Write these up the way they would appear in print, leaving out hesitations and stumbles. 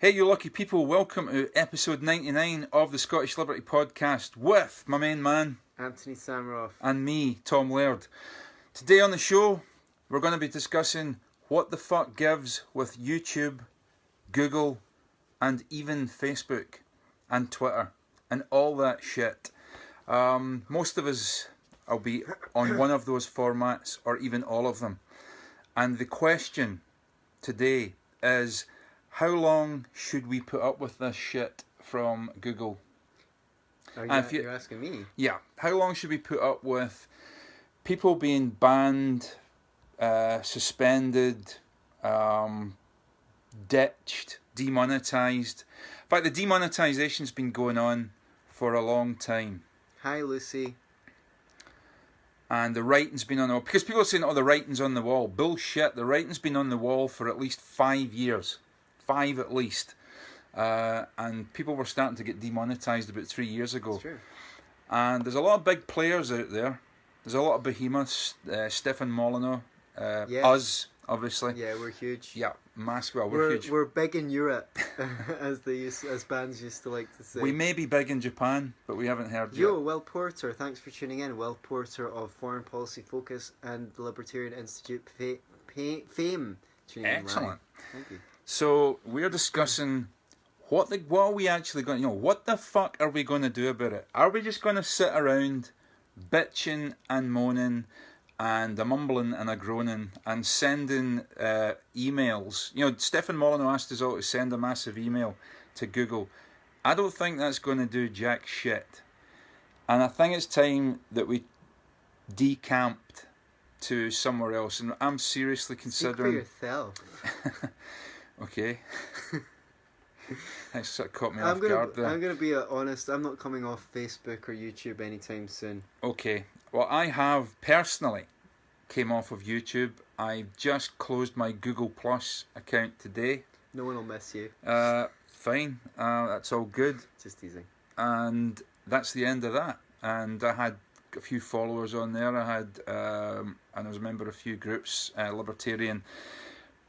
Hey, you lucky people, welcome to episode 99 of the Scottish Liberty Podcast with my main man, Antony Sammeroff. And me, Tom Laird. Today on the show, we're going to be discussing what the fuck gives with YouTube, Google, and even Facebook and Twitter and all that shit. Most of us will be on one of those formats or even all of them. And the question today is, how long should we put up with this shit from Google? You're asking me? Yeah. How long should we put up with people being banned, suspended, ditched, demonetized? In fact, the demonetization's been going on for a long time. Hi, Lucy. And the writing's been on the wall. Because people are saying, oh, the writing's on the wall. Bullshit. The writing's been on the wall for at least 5 years. 5 at least. And people were starting to get demonetized about 3 years ago. That's true. And there's a lot of big players out there. There's a lot of behemoths. Stefan Molyneux. Us, obviously. Yeah, we're huge. Yeah, massive. Well, we're huge. We're big in Europe, as bands used to like to say. We may be big in Japan, but we haven't heard yet. Will Porter, thanks for tuning in. Will Porter of Foreign Policy Focus and the Libertarian Institute fame. Excellent. Thank you. So we're discussing what are we actually going to, what the fuck are we going to do about it? Are we just going to sit around bitching and moaning and a mumbling and a groaning and sending emails? Stefan Molyneux asked us all to send a massive email to Google. I don't think that's going to do jack shit. And I think it's time that we decamped to somewhere else. And I'm seriously considering... Speak for yourself. Okay. That sort of caught me off guard there. I'm going to be honest, I'm not coming off Facebook or YouTube anytime soon. Okay. Well, I have personally came off of YouTube. I just closed my Google Plus account today. No one will miss you. Fine. That's all good. Just teasing. And that's the end of that. And I had a few followers on there. I had, and I was a member of a few groups, Libertarian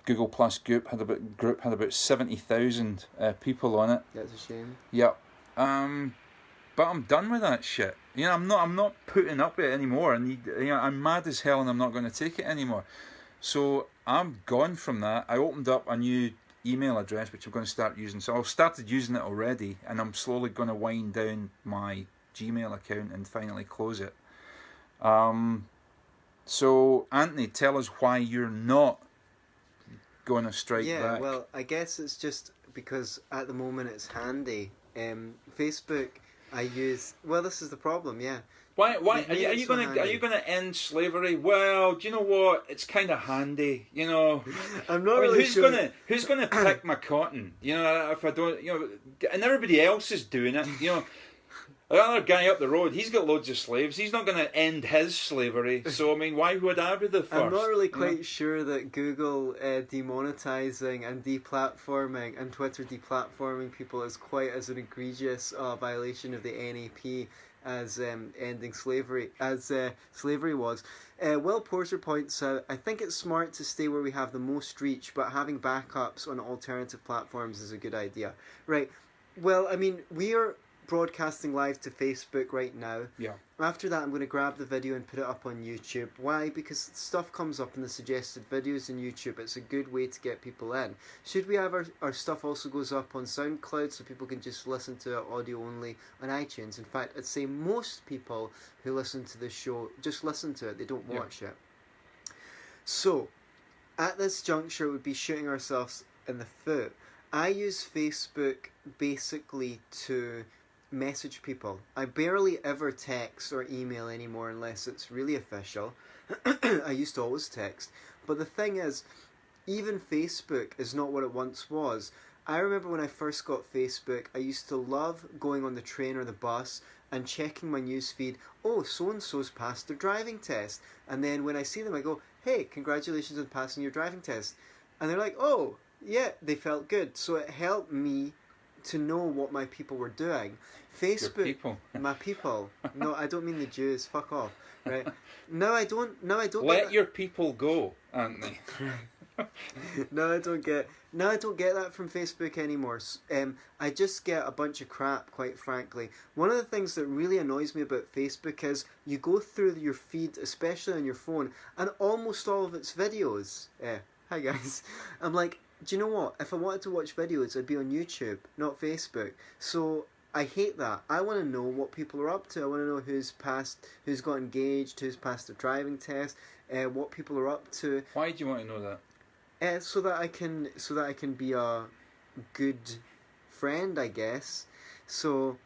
Google Plus group had about 70,000 people on it. That's a shame. Yep. But I'm done with that shit. I'm not putting up with it anymore. I'm mad as hell, and I'm not going to take it anymore. So I'm gone from that. I opened up a new email address, which I'm going to start using. So I've started using it already, and I'm slowly going to wind down my Gmail account and finally close it. So Antony, tell us why you're not going to strike back. Yeah, well, I guess it's just because at the moment it's handy. Facebook, I use. Well, this is the problem. Yeah. Why are you going to end slavery? Well, do you know what? It's kind of handy. I'm not really sure. Who's gonna pick my cotton? If I don't, and everybody else is doing it. The other guy up the road, he's got loads of slaves. He's not going to end his slavery. So, why would I be the first? I'm not really quite sure that Google demonetizing and deplatforming and Twitter deplatforming people is quite as an egregious violation of the NAP as ending slavery, as slavery was. Will Porter points out, I think it's smart to stay where we have the most reach, but having backups on alternative platforms is a good idea. Right. Well, we are broadcasting live to Facebook right now. Yeah. After that, I'm going to grab the video and put it up on YouTube. Why? Because stuff comes up in the suggested videos in YouTube. It's a good way to get people in. Should we have our stuff also goes up on SoundCloud so people can just listen to it audio only on iTunes? In fact, I'd say most people who listen to this show just listen to it. They don't watch it. So, at this juncture, it would be shooting ourselves in the foot. I use Facebook basically to message people. I barely ever text or email anymore unless it's really official. I used to always text. But the thing is, even Facebook is not what it once was. I remember when I first got Facebook, I used to love going on the train or the bus and checking my newsfeed. Oh, so-and-so's passed their driving test. And then when I see them, I go, hey, congratulations on passing your driving test. And they're like, oh, yeah, they felt good. So it helped me to know what my people were doing. Facebook, your people. My people. No, I don't mean the Jews. Fuck off. Right? No, I don't. Let your people go, Antony. No, I don't get. No, I don't get that from Facebook anymore. I just get a bunch of crap, quite frankly. One of the things that really annoys me about Facebook is you go through your feed, especially on your phone, and almost all of it's videos. Hi guys. I'm like, do you know what? If I wanted to watch videos, I'd be on YouTube, not Facebook. So I hate that. I want to know what people are up to. I want to know who's got engaged, who's passed the driving test, what people are up to. Why do you want to know that? So that I can be a good friend, I guess. So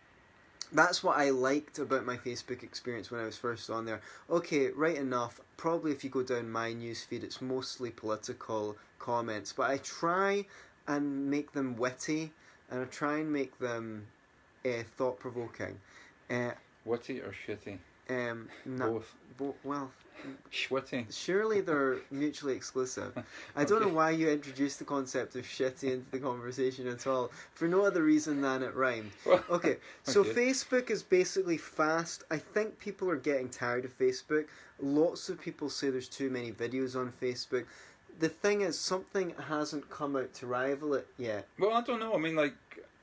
that's what I liked about my Facebook experience when I was first on there. Okay, right enough. Probably if you go down my newsfeed, it's mostly political comments, but I try and make them witty, and I try and make them thought provoking. Witty or shitty? Both. Well. Schwitty. Surely they're mutually exclusive. I don't know why you introduced the concept of shitty into the conversation at all, for no other reason than it rhymed. Okay, so Facebook is basically fast. I think people are getting tired of Facebook. Lots of people say there's too many videos on Facebook. The thing is, something hasn't come out to rival it yet. Well, I don't know. I mean, like,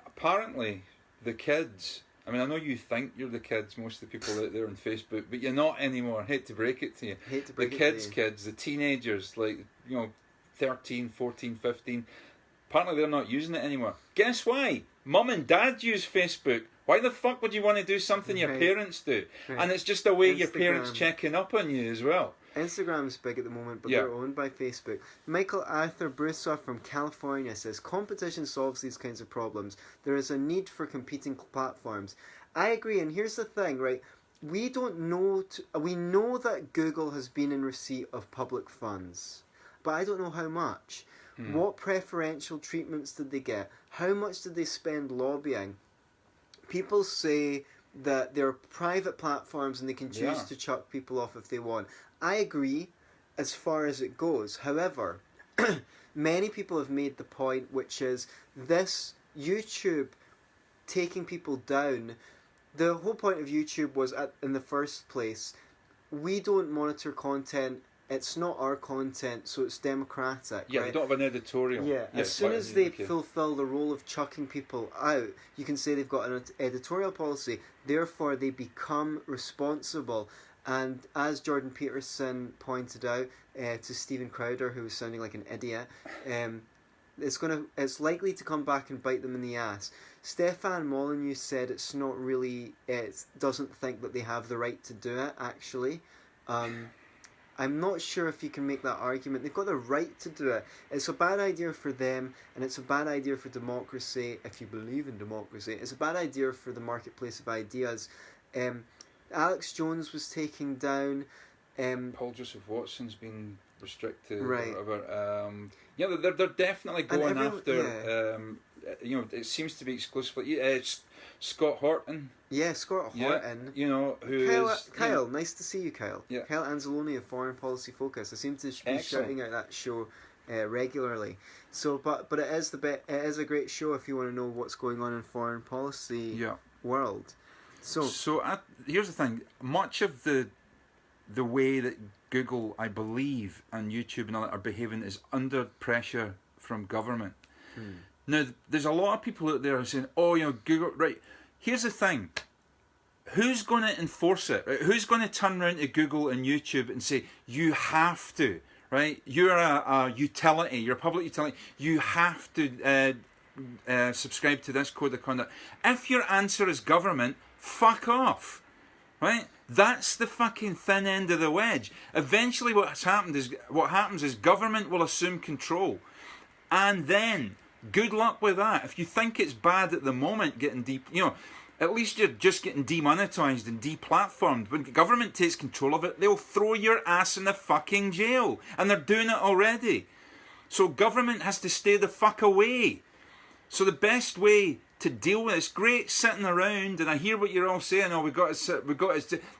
apparently the kids... I mean, I know you think you're the kids, most of the people out there on Facebook, but you're not anymore. I hate to break it to you. The kids, the teenagers, like, 13, 14, 15, apparently they're not using it anymore. Guess why? Mum and Dad use Facebook. Why the fuck would you want to do something your parents do? Right. And it's just a way your parents checking up on you as well. Instagram's big at the moment, but they're owned by Facebook. Michael Arthur Brusoff from California says, competition solves these kinds of problems. There is a need for competing platforms. I agree, and here's the thing, right? We don't know... we know that Google has been in receipt of public funds, but I don't know how much. What preferential treatments did they get? How much did they spend lobbying? People say that they're private platforms and they can choose to chuck people off if they want. I agree as far as it goes. However, many people have made the point, which is this YouTube taking people down. The whole point of YouTube was, in the first place, we don't monitor content. It's not our content, so it's democratic. Yeah, right? They don't have an editorial. Yeah, as soon as they fulfill the role of chucking people out, you can say they've got an editorial policy. Therefore, they become responsible. And as Jordan Peterson pointed out to Stephen Crowder, who was sounding like an idiot, it's likely to come back and bite them in the ass. Stefan Molyneux said it's not really, it doesn't think that they have the right to do it, actually. I'm not sure if you can make that argument. They've got the right to do it. It's a bad idea for them, and it's a bad idea for democracy, if you believe in democracy. It's a bad idea for the marketplace of ideas. Alex Jones was taken down. Paul Joseph Watson's been restricted. Right. Or whatever. Yeah, they're definitely going after... it seems to be exclusively... Scott Horton. Yeah, Scott Horton. Kyle, nice to see you, Kyle. Yeah. Kyle Anzalone of Foreign Policy Focus. I seem to be shouting out that show regularly. So, but it is it is a great show if you want to know what's going on in foreign policy world. So here's the thing. Much of the way that Google, I believe, and YouTube and all that are behaving is under pressure from government. Now, there's a lot of people out there saying, Google, right, here's the thing. Who's going to enforce it? Right? Who's going to turn around to Google and YouTube and say, you have to, right? You're a utility, you're a public utility, you have to subscribe to this code of conduct. If your answer is government, fuck off, right? That's the fucking thin end of the wedge. Eventually what happens is government will assume control. And then... good luck with that. If you think it's bad at the moment getting at least you're just getting demonetized and deplatformed. When government takes control of it, they'll throw your ass in the fucking jail. And they're doing it already. So government has to stay the fuck away. So the best way to deal with it, it's great sitting around, and I hear what you're all saying,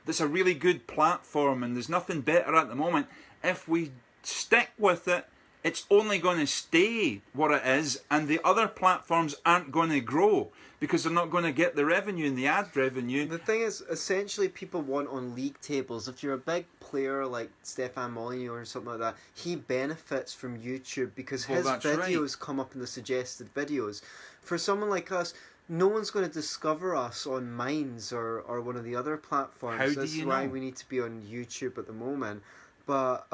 that's a really good platform and there's nothing better at the moment. If we stick with it it's only going to stay what it is, and the other platforms aren't going to grow because they're not going to get the revenue and the ad revenue. The thing is, essentially, people want on league tables. If you're a big player like Stefan Molyneux or something like that, he benefits from YouTube because his videos come up in the suggested videos. For someone like us, no one's going to discover us on Minds or one of the other platforms. How do This you is why know? we need to be on YouTube at the moment. But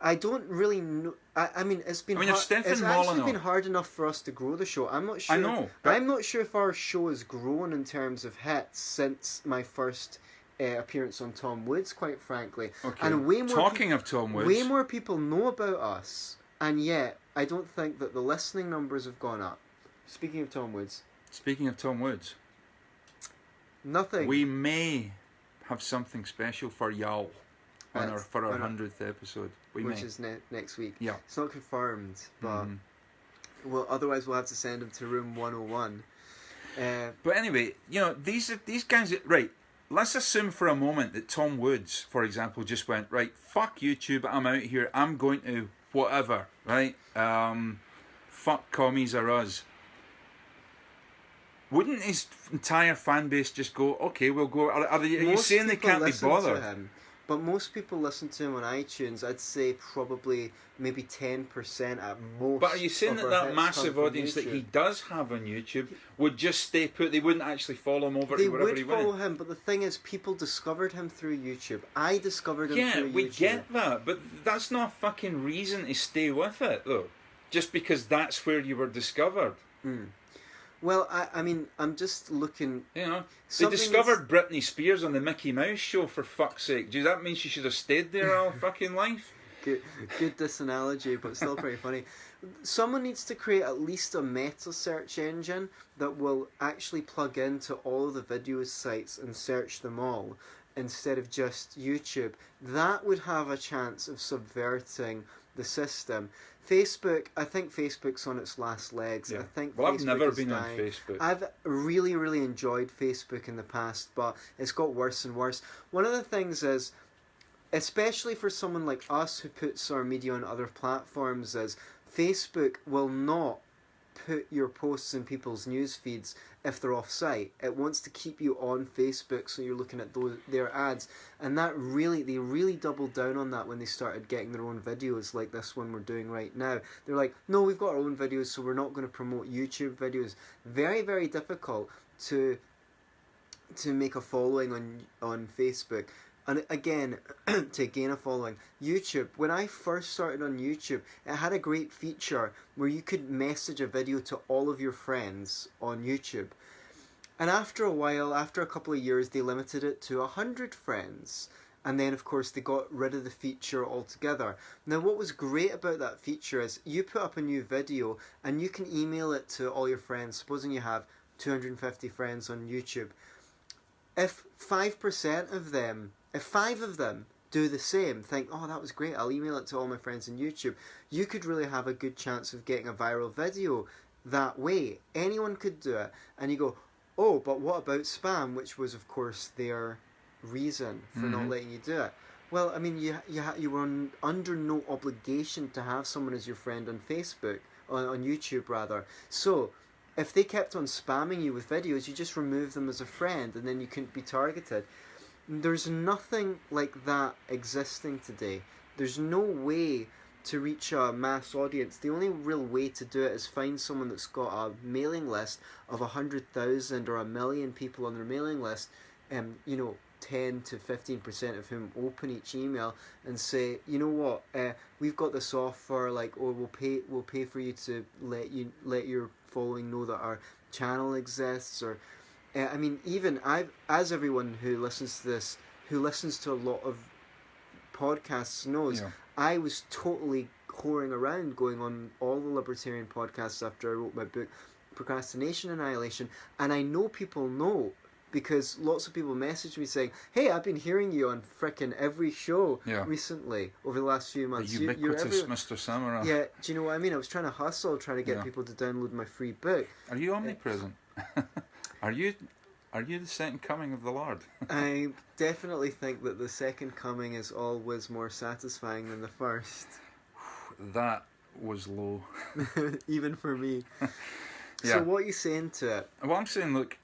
I don't really know. I mean, it's been. if Stefan it's actually Molyneux, been hard enough for us to grow the show. I'm not sure. I know, but I'm not sure if our show has grown in terms of hits since my first appearance on Tom Woods. Quite frankly, okay. and way more. Talking of Tom Woods, way more people know about us, and yet I don't think that the listening numbers have gone up. Speaking of Tom Woods, nothing. we may have something special for y'all on our 100th episode. Which is next week. Yeah. It's not confirmed, but well, otherwise we'll have to send him to room 101. But anyway, these guys. Right. Let's assume for a moment that Tom Woods, for example, just went, right, fuck YouTube, I'm out here, I'm going to whatever, right? Fuck commies or us. Wouldn't his entire fan base just go, okay, we'll go? Are you saying they can't be bothered? But most people listen to him on iTunes. I'd say probably maybe 10% at most. But are you saying that massive audience that he YouTube. does have on YouTube would just stay put? They wouldn't actually follow him over to wherever he went? They would follow him, but the thing is, people discovered him through YouTube. I discovered him through YouTube. Yeah, we get that, but that's not a fucking reason to stay with it, though. Just because that's where you were discovered. Well, I mean, I'm just looking. They discovered Britney Spears on the Mickey Mouse show, for fuck's sake. Do that mean she should have stayed there all fucking life? Good disanalogy, but still pretty funny. Someone needs to create at least a meta search engine that will actually plug into all of the video sites and search them all instead of just YouTube. That would have a chance of subverting the system. Facebook, I think Facebook's on its last legs. Yeah. I think I've Facebook never is been dying. on Facebook. I've really, really enjoyed Facebook in the past, but it's got worse and worse. One of the things is, especially for someone like us who puts our media on other platforms, is Facebook will not put your posts in people's news feeds if they're off site. It wants to keep you on Facebook so you're looking at their ads, and they really doubled down on that when they started getting their own videos like this one we're doing right now. They're like, no, we've got our own videos, so we're not going to promote YouTube videos. Very, very difficult to make a following on Facebook. And again, to gain a following, YouTube, when I first started on YouTube, it had a great feature where you could message a video to all of your friends on YouTube. And after a while, after a couple of years, they limited it to 100 friends. And then, of course, they got rid of the feature altogether. Now, what was great about that feature is you put up a new video and you can email it to all your friends. Supposing you have 250 friends on YouTube. If 5% of them... If 5 of them do the same, think, oh, that was great, I'll email it to all my friends on YouTube, you could really have a good chance of getting a viral video that way. Anyone could do it. And you go, oh, but what about spam, which was, of course, their reason for not letting you do it. Well, I mean, you were under no obligation to have someone as your friend on Facebook, on YouTube rather. So, if they kept on spamming you with videos, you just remove them as a friend and then you couldn't be targeted. There's nothing like that existing today. There's no way to reach a mass audience. The only real way to do it is find someone that's got a mailing list of 100,000 or 1 million people on their mailing list, 10 to 15% of whom open each email and say, you know what, we've got this offer, we'll pay for you to let your following know that our channel exists, or even as everyone who listens to this, who listens to a lot of podcasts knows, I was totally whoring around going on all the libertarian podcasts after I wrote my book, Procrastination Annihilation, and I know people know, because lots of people message me saying, hey, I've been hearing you on frickin' every show recently over the last few months. The ubiquitous Mr. Sammeroff. Yeah, do you know what I mean? I was trying to hustle, trying to get people to download my free book. Are you omnipresent? Are you the second coming of the Lord? I definitely think that the second coming is always more satisfying than the first. that was low. Even for me. Yeah. So what are you saying to it? Well, I'm saying, look,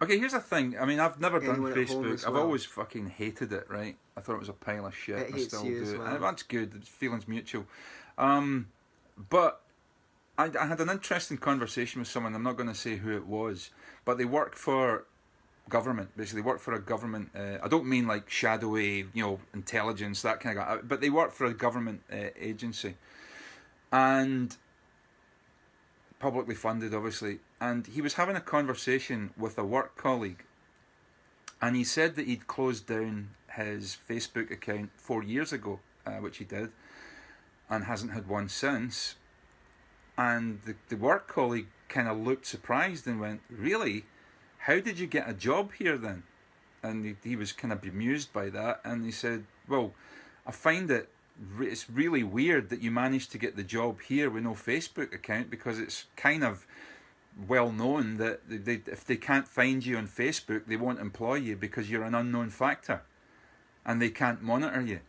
okay, here's the thing. I mean, I've never done Anyone at home Facebook. as I've well? always fucking hated it, right? I thought it was a pile of shit. It I hates still you do as it. well. And that's good. The feeling's mutual. But I had an interesting conversation with someone. I'm not going to say who it was, but they work for government. Basically, they work for a government. I don't mean like shadowy, intelligence, that kind of guy. But they work for a government agency, and publicly funded, obviously. And he was having a conversation with a work colleague, and he said that he'd closed down his Facebook account 4 years ago, which he did, and hasn't had one since. And the work colleague kind of looked surprised and went, "Really? How did you get a job here then?" And he was kind of bemused by that, and he said, "Well, I find it's really weird that you managed to get the job here with no Facebook account, because it's kind of well known that if they can't find you on Facebook, they won't employ you because you're an unknown factor and they can't monitor you."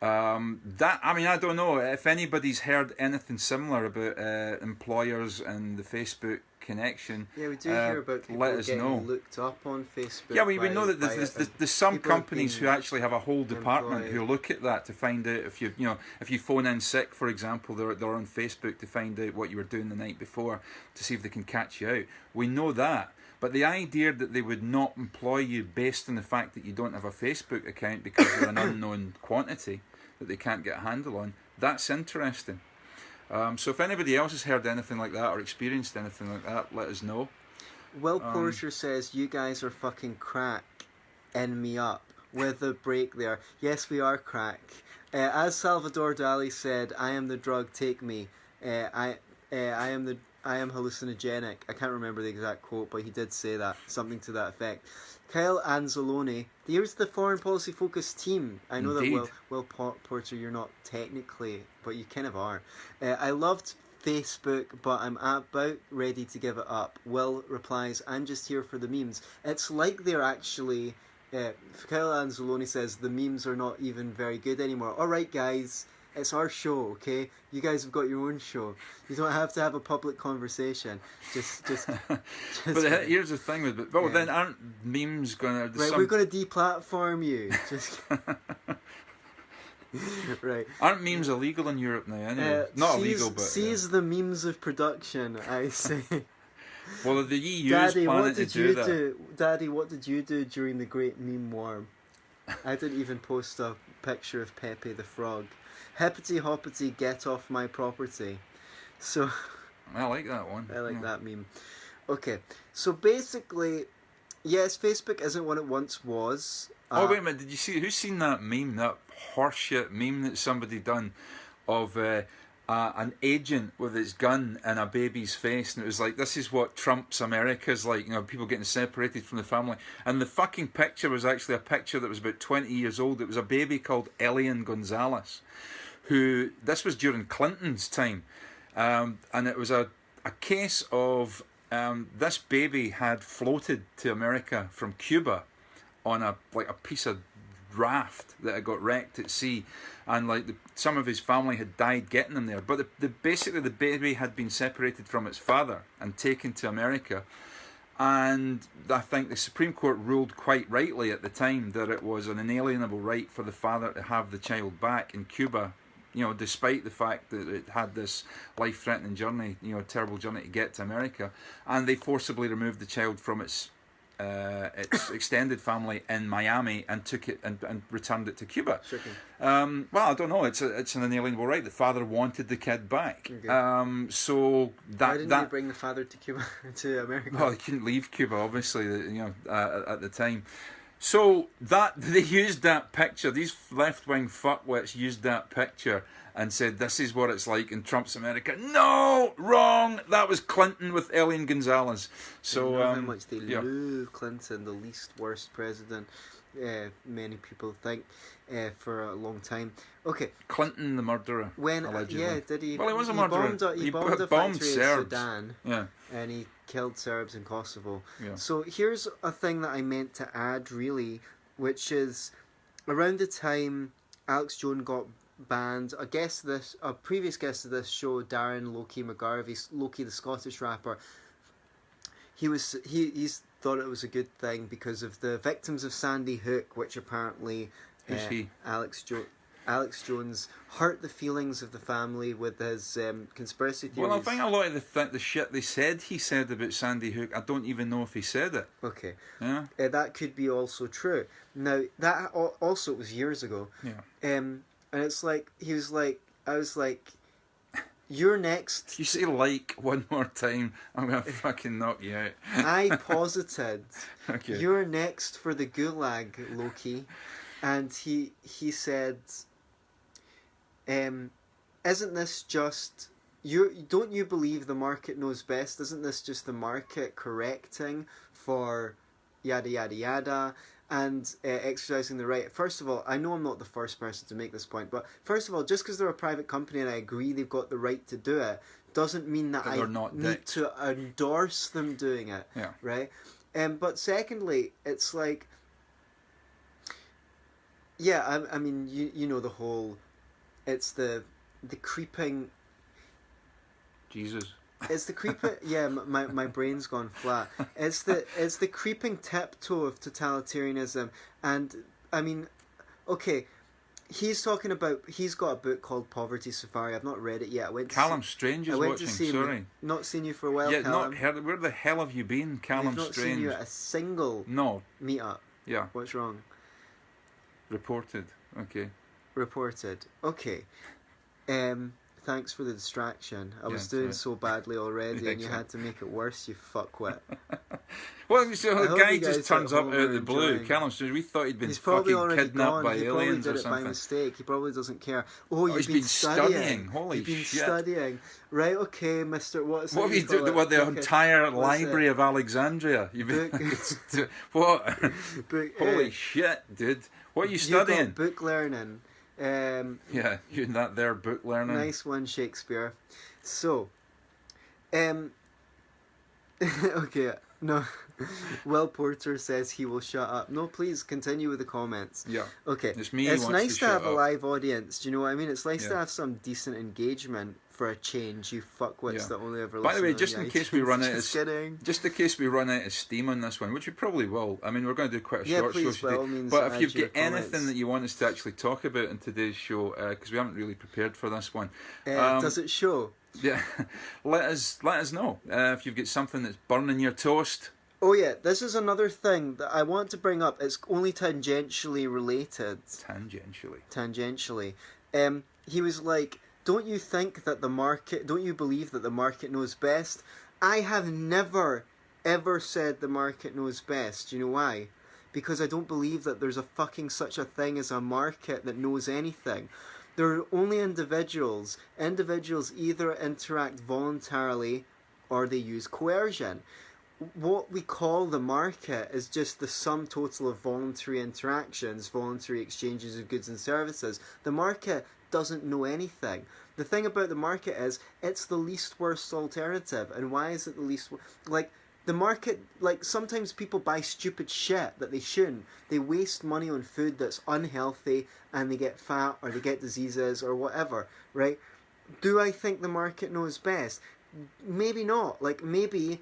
I don't know if anybody's heard anything similar about employers and the Facebook connection. Yeah, we do hear about people let us getting know. looked up on Facebook. Yeah, we know that there's some people have companies been who actually have a whole department employed. who look at that to find out if if you phone in sick, for example, they're on Facebook to find out what you were doing the night before to see if they can catch you out. We know that. But the idea that they would not employ you based on the fact that you don't have a Facebook account because you're an unknown quantity that they can't get a handle on, that's interesting. So if anybody else has heard anything like that or experienced anything like that, let us know. Will Porter says, "You guys are fucking crack. End me up." With a break there. Yes, we are crack. As Salvador Dali said, "I am the drug, take me. I am hallucinogenic." I can't remember the exact quote, but he did say that, something to that effect. Kyle Anzalone, here's the foreign policy focused team. I know Indeed. that Will Porter, you're not technically, but you kind of are. I loved Facebook, but I'm about ready to give it up. Will replies, "I'm just here for the memes." It's like they're actually... Kyle Anzalone says, "The memes are not even very good anymore." Alright guys, it's our show, okay? You guys have got your own show. You don't have to have a public conversation. Just But here's the thing with it. Well, then aren't memes going to... Right, we're going to deplatform you. Just... Right. Aren't memes illegal in Europe now anyway? Not illegal, but... Seize the memes of production, I say. Well, the EU's planning to do that. Daddy, what did you do during the Great Meme War? I didn't even post a picture of Pepe the Frog. Hippity hoppity, get off my property. So... I like that one. I like that meme. Okay, so basically, yes, Facebook isn't what it once was. Oh, wait a minute, did you see... Who's seen that meme, that horseshit meme that somebody done of an agent with his gun in a baby's face, and it was like, this is what Trump's America's like, people getting separated from the family. And the fucking picture was actually a picture that was about 20 years old. It was a baby called Elian Gonzalez, who... This was during Clinton's time. And it was a case of this baby had floated to America from Cuba on a piece of raft that had got wrecked at sea, and some of his family had died getting him there. But basically the baby had been separated from its father and taken to America, and I think the Supreme Court ruled quite rightly at the time that it was an inalienable right for the father to have the child back in Cuba. Despite the fact that it had this life-threatening journey, terrible journey to get to America, and they forcibly removed the child from its extended family in Miami and took it and returned it to Cuba. Well, I don't know. It's an inalienable right. The father wanted the kid back. Okay. So that why didn't you bring the father to Cuba to America? Well, he couldn't leave Cuba, obviously. At the time. So that they used that picture. These left-wing fuckwits used that picture and said, "This is what it's like in Trump's America." No, wrong. That was Clinton with Elian Gonzalez. So how much they love Clinton, the least worst president. Many people think for a long time. Okay, Clinton the murderer. Allegedly. Did he? Well, he was a murderer. He bombed a factory in Serbs. Sudan. Yeah. And he killed Serbs in Kosovo. Yeah. So here's a thing that I meant to add, really, which is around the time Alex Jones got banned a previous guest of this show, Darren Loki McGarvey, Loki the Scottish rapper. He's thought it was a good thing because of the victims of Sandy Hook, which apparently Alex Jones hurt the feelings of the family with his conspiracy theories. Well, I think a lot of the shit they said he said about Sandy Hook, I don't even know if he said it. Okay. Yeah. That could be also true. Now, that also, it was years ago. Yeah. And it's like, I was like, you're next. If you say like one more time, I'm going to fucking knock you out. I posited, Okay. you're next for the gulag, Loki. And he said, isn't this just... Don't you believe the market knows best? Isn't this just the market correcting for yada yada yada and exercising the right? First of all, I know I'm not the first person to make this point, but first of all, just because they're a private company and I agree they've got the right to do it, doesn't mean that I need to endorse them doing it. Yeah. Right? But secondly, it's like... Yeah, I mean, you know the whole... It's the creeping... Jesus. It's the creeping... Yeah, my brain's gone flat. It's the creeping tiptoe of totalitarianism. And, I mean, okay, he's talking about... He's got a book called Poverty Safari. I've not read it yet. Callum Strange is watching, sorry. Not seen you for a while, Yeah, Callum. not heard. Where the hell have you been, Callum I've not Strange? seen you at a single meetup. Yeah. What's wrong? Reported. Okay. Reported. Okay. Thanks for the distraction. I was doing so badly already and you had to make it worse, you fuckwit. Well, so the guy just turns up out of the blue. enjoying. Callum Strange, we thought he'd been He's probably fucking already kidnapped gone. by He aliens probably or did it by something. mistake. He probably doesn't care. Oh, he's been studying. Holy You've been shit. studying. Right, okay, Mr. What What have you done? What, the entire library of Alexandria? You've been... What? Holy shit, dude. What are you studying? Got book learning. Yeah, you and that there book learning. Nice one, Shakespeare. So, okay, no. Will Porter says he will shut up. No, please continue with the comments. Yeah. Okay. It's me. It's who nice wants to have shut a up. live audience. Do you know what I mean? It's nice to have some decent engagement for a change. You fuckwits that only ever listen. By the way, on just in case we run out of just in case we run out of steam on this one, which we probably will. I mean, we're going to do quite a short show today. But if you've got anything that you want us to actually talk about in today's show, because we haven't really prepared for this one, does it show? Yeah, let us know if you've got something that's burning your toast. Oh yeah, this is another thing that I want to bring up. It's only tangentially related. Tangentially. He was like, don't you believe that the market knows best? I have never, ever said the market knows best. Do you know why? Because I don't believe that there's a fucking such a thing as a market that knows anything. There are only individuals. Individuals either interact voluntarily or they use coercion. What we call the market is just the sum total of voluntary interactions, voluntary exchanges of goods and services. The market doesn't know anything. The thing about the market is it's the least worst alternative. And why is it the least worst? Like, the market, like, sometimes people buy stupid shit that they shouldn't. They waste money on food that's unhealthy and they get fat or they get diseases or whatever, right? Do I think the market knows best? Maybe not. Like, maybe...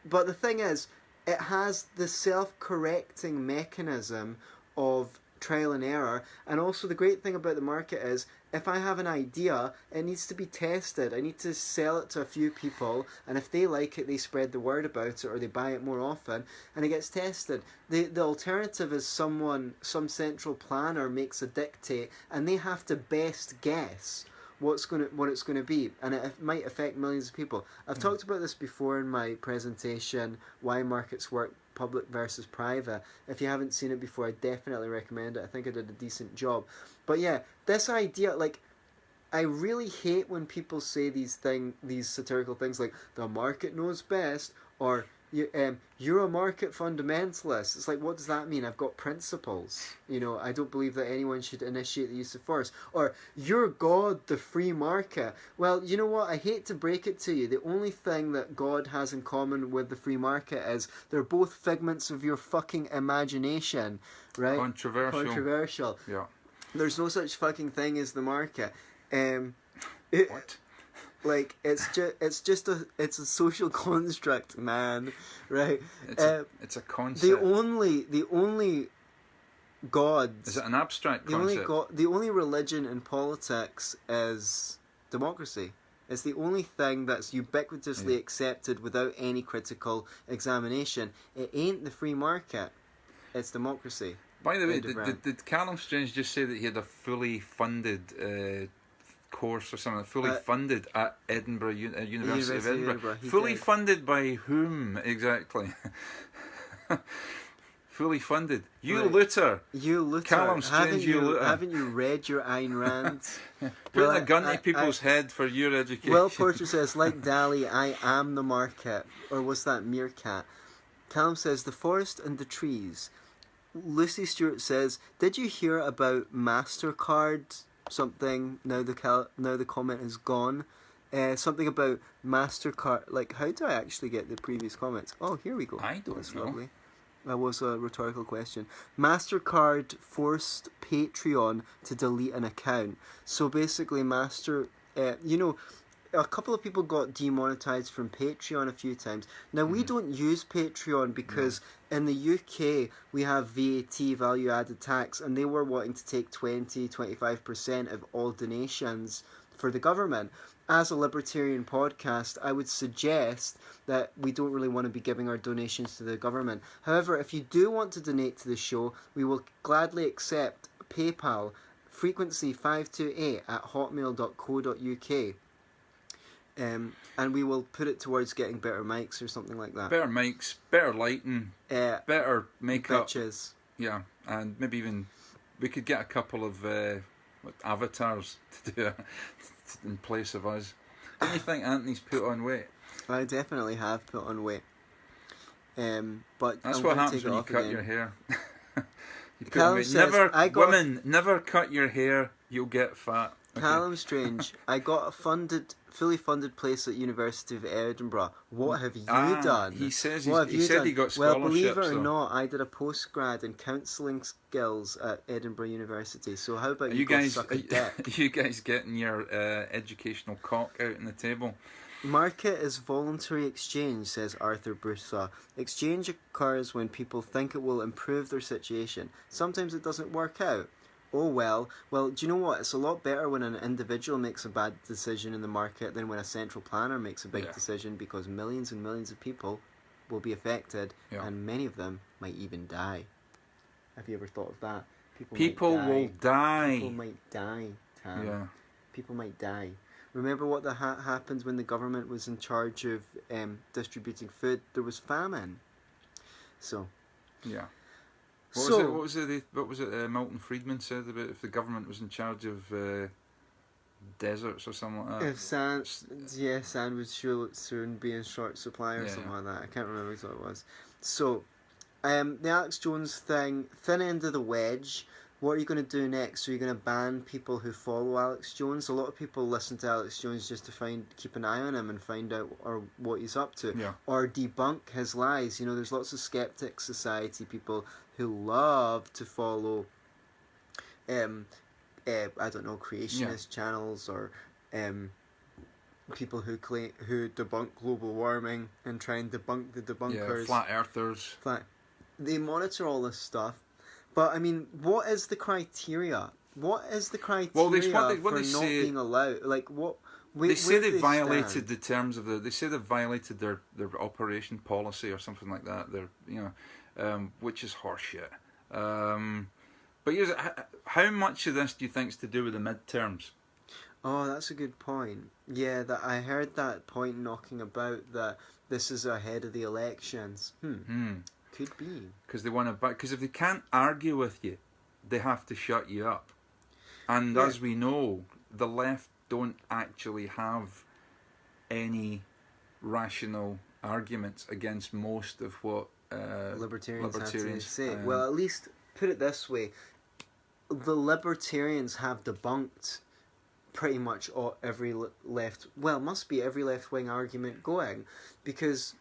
But the thing is, it has the self-correcting mechanism of trial and error. And also the great thing about the market is, if I have an idea, it needs to be tested. I need to sell it to a few people, and if they like it, they spread the word about it, or they buy it more often, and it gets tested. The alternative is some central planner makes a dictate, and they have to best guess what it's going to be, and it might affect millions of people. I've talked about this before in my presentation, Why Markets Work, Public versus Private. If you haven't seen it before, I definitely recommend it. I think I did a decent job. But yeah, this idea, like, I really hate when people say these satirical things like, the market knows best, or you're a market fundamentalist. It's like, what does that mean? I've got principles. You know, I don't believe that anyone should initiate the use of force. Or, you're God, the free market. Well, you know what? I hate to break it to you. The only thing that God has in common with the free market is they're both figments of your fucking imagination, right? Controversial. Controversial. Yeah. There's no such fucking thing as the market. What? Like it's just a social construct, man. Right? It's a concept. The only gods. Is it an abstract concept? The only religion in politics is democracy. It's the only thing that's ubiquitously accepted without any critical examination. It ain't the free market. It's democracy. By the way, did Callum Strange just say that he had a fully funded course or something, fully funded at Edinburgh University of Edinburgh? Fully did. Funded by whom exactly? Fully funded. You looter. You looter. Callum Strange, you looter. Haven't you read your Ayn Rand? Putting a gun to people's head for your education. Will Porter says, like Dali, I am the market. Or was that Meerkat? Callum says, the forest and the trees. Lucy Stewart says, did you hear about MasterCard something? Now the comment is gone. Something about MasterCard. Like, how do I actually get the previous comments? Oh, here we go. I don't That's know. Lovely. That was a rhetorical question. MasterCard forced Patreon to delete an account. So basically, a couple of people got demonetized from Patreon a few times. Now, we don't use Patreon because in the UK, we have VAT, value added tax, and they were wanting to take 20-25% of all donations for the government. As a libertarian podcast, I would suggest that we don't really want to be giving our donations to the government. However, if you do want to donate to the show, we will gladly accept PayPal, frequency528@hotmail.co.uk. And we will put it towards getting better mics or something like that. Better mics, better lighting, better makeup. Bitches. Yeah, and maybe even we could get a couple of avatars to do it in place of us. Don't you think Antony's put on weight? I definitely have put on weight. But that's I'm what gonna happens take when it you off cut again. your hair. You put Callum on weight. says, Women, never cut your hair. You'll get fat. Okay. Callum Strange, I got a fully funded place at University of Edinburgh. What have you done? He says he said he got scholarships. Well, believe it or not, I did a postgrad in counselling skills at Edinburgh University. So how about you guys suck a dick? Are you guys getting your educational cock out on the table? Market is voluntary exchange, says Arthur Broussard. Exchange occurs when people think it will improve their situation. Sometimes it doesn't work out. Oh well, do you know what? It's a lot better when an individual makes a bad decision in the market than when a central planner makes a big decision, because millions and millions of people will be affected and many of them might even die. Have you ever thought of that? People will die. People might die, Tam. Yeah. People might die. Remember what happened when the government was in charge of distributing food? There was famine. So. Yeah. What was it? Milton Friedman said about if the government was in charge of deserts or something like that. If sand would soon be in short supply or something like that. I can't remember what it was. So, the Alex Jones thing, thin end of the wedge. What are you going to do next? Are you going to ban people who follow Alex Jones? A lot of people listen to Alex Jones just to keep an eye on him and find out what he's up to, or debunk his lies. You know, there's lots of Skeptic Society people who love to follow, I don't know, creationist channels, or people who debunk global warming and try and debunk the debunkers. Yeah, flat earthers. They monitor all this stuff. But, I mean, what is the criteria? What is the criteria for not being allowed? Like, what... They say they violated the terms of they say they violated their operation policy or something like that. Which is horseshit. But how much of this do you think is to do with the midterms? Oh, that's a good point. Yeah, I heard that point knocking about, that this is ahead of the elections. Could be. Because they want to... Because if they can't argue with you, they have to shut you up. And as we know, the left don't actually have any rational arguments against most of what libertarians have to say. Well, at least, put it this way, the libertarians have debunked pretty much every left-wing argument going, because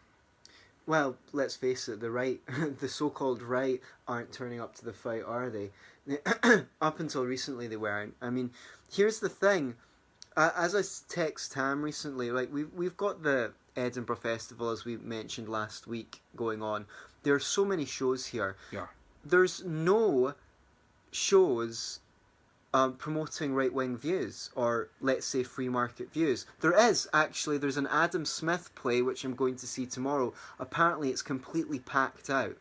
Well, let's face it, the right, the so-called right, aren't turning up to the fight, are they? Up until recently, they weren't. I mean, here's the thing. As I text Tam recently, like we've got the Edinburgh Festival, as we mentioned last week, going on. There are so many shows here. Yeah. There's no shows promoting right-wing views, or let's say free market views. There's an Adam Smith play which I'm going to see tomorrow. Apparently it's completely packed out.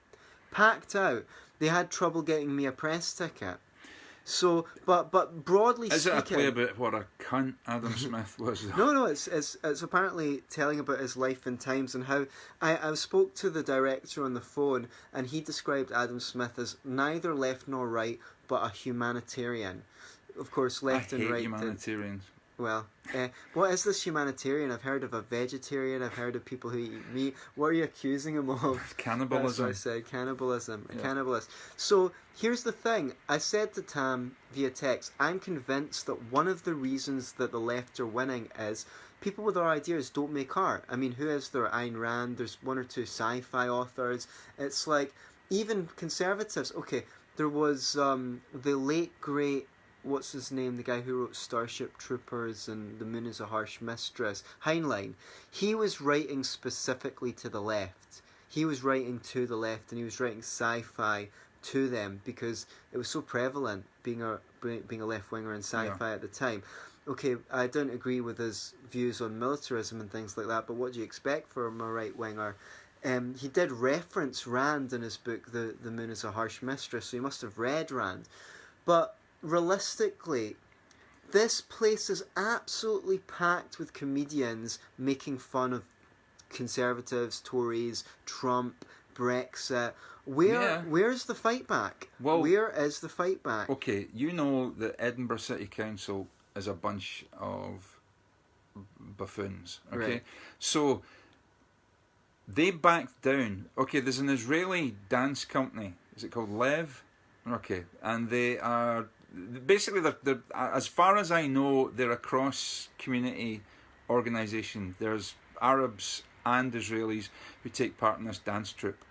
They had trouble getting me a press ticket. So, but broadly speaking... Is it a play about what a cunt Adam Smith was? No, it's apparently telling about his life and times, and how... I spoke to the director on the phone, and he described Adam Smith as neither left nor right, but a humanitarian. Of course, left and right... humanitarians. Well, what is this humanitarian? I've heard of a vegetarian, I've heard of people who eat meat. What are you accusing him of? Cannibalism. That's what I said, cannibalism. Yeah. A cannibalist. So, here's the thing. I said to Tam via text, I'm convinced that one of the reasons that the left are winning is people with their ideas don't make art. I mean, who is there? Ayn Rand, there's one or two sci-fi authors. It's like, even conservatives. Okay, there was the late, great... What's his name? The guy who wrote Starship Troopers and The Moon is a Harsh Mistress. Heinlein. He was writing specifically to the left. He was writing to the left, and he was writing sci-fi to them because it was so prevalent being a left-winger in sci-fi at the time. Okay, I don't agree with his views on militarism and things like that, but what do you expect from a right-winger? He did reference Rand in his book, The Moon is a Harsh Mistress, so he must have read Rand. But realistically, this place is absolutely packed with comedians making fun of conservatives, Tories, Trump, Brexit. Where's the fight back? Well, where is the fight back? Okay, you know that Edinburgh City Council is a bunch of buffoons. Okay, Right. So they backed down. Okay, there's an Israeli dance company. Is it called Lev? Okay, and they are basically they're as far as I know, they're a cross community organisation. There's Arabs and Israelis who take part in this dance troupe.